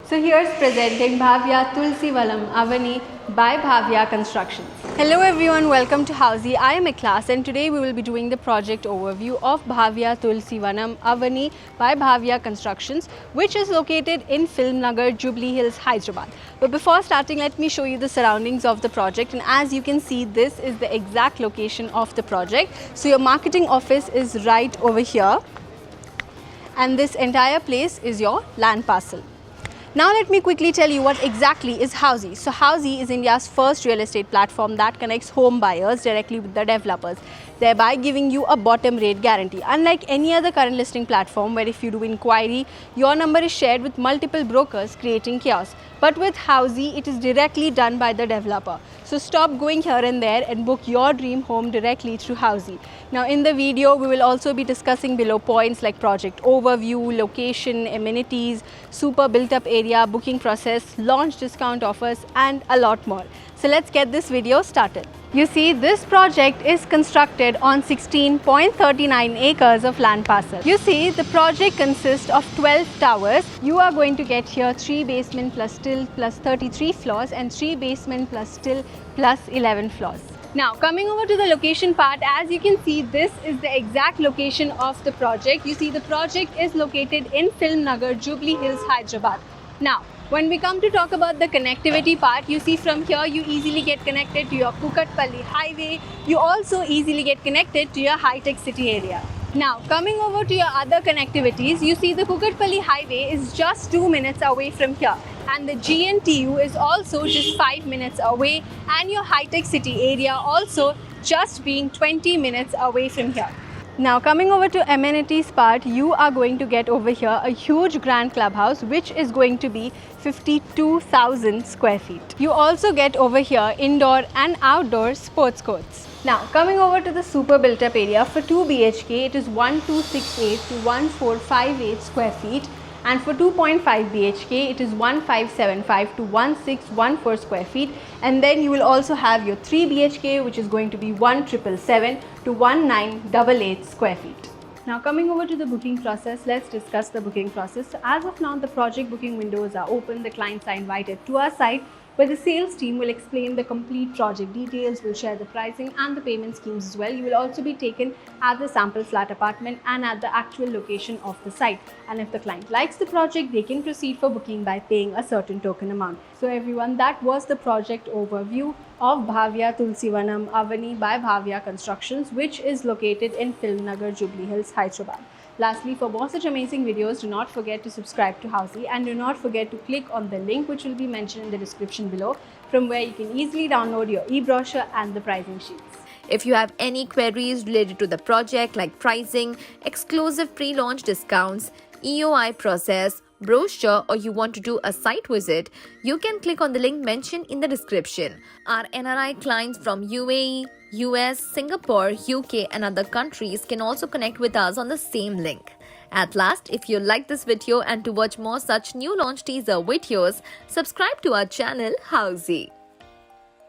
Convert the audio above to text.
So here's presenting Bhavya Tulsivalam Avani by Bhavya Constructions. Hello everyone, welcome to Housey. I am a class and today we will be doing the project overview of Bhavya Tulsivanam Avani by Bhavya Constructions, which is located in Filmnagar, Jubilee Hills, Hyderabad. But before starting, let me show you the surroundings of the project, and as you can see, this is the exact location of the project. So your marketing office is right over here, and this entire place is your land parcel. Now let me quickly tell you what exactly is Housey. So Housey is India's first real estate platform that connects home buyers directly with the developers, thereby giving you a bottom rate guarantee. Unlike any other current listing platform where if you do inquiry, your number is shared with multiple brokers, creating chaos. But with Housey, it is directly done by the developer. So stop going here and there and book your dream home directly through Housey. Now in the video, we will also be discussing below points like project overview, location, amenities, super built up area, booking process, launch discount offers, and a lot more. So let's get this video started. You see, this project is constructed on 16.39 acres of land parcel. You see, the project consists of 12 towers. You are going to get here 3 basement plus still plus 33 floors and 3 basement plus still plus 11 floors. Now coming over to the location part, as you can see, this is the exact location of the project. You see, the project is located in Filmnagar, Jubilee Hills, Hyderabad. Now, when we come to talk about the connectivity part, you see from here you easily get connected to your Kukatpalli highway. You also easily get connected to your high-tech city area. Now, coming over to your other connectivities, you see the Kukatpalli highway is just 2 minutes away from here. And the GNTU is also just 5 minutes away, and your high-tech city area also just being 20 minutes away from here. Now coming over to amenities part, you are going to get over here a huge grand clubhouse which is going to be 52,000 square feet. You also get over here indoor and outdoor sports courts. Now coming over to the super built up area, for 2 BHK it is 1268 to 1458 square feet. And for 2.5 BHK, it is 1575 to 1614 square feet. And then you will also have your 3 BHK, which is going to be 1777 to 1988 square feet. Now coming over to the booking process, let's discuss the booking process. So as of now, the project booking windows are open. The clients are invited to our site, where the sales team will explain the complete project details, will share the pricing and the payment schemes as well. You will also be taken at the sample flat apartment and at the actual location of the site. And if the client likes the project, they can proceed for booking by paying a certain token amount. So everyone, that was the project overview of Bhavya Tulsivanam Avani by Bhavya Constructions, which is located in Filmnagar, Jubilee Hills, Hyderabad. Lastly, for more such amazing videos, do not forget to subscribe to Housey and do not forget to click on the link which will be mentioned in the description below, from where you can easily download your e-brochure and the pricing sheets. If you have any queries related to the project like pricing, exclusive pre-launch discounts, EOI process, brochure, or you want to do a site visit, you can click on the link mentioned in the description. Our NRI clients from UAE, US, Singapore, UK and other countries can also connect with us on the same link. At last, if you like this video and to watch more such new launch teaser videos, subscribe to our channel Housey.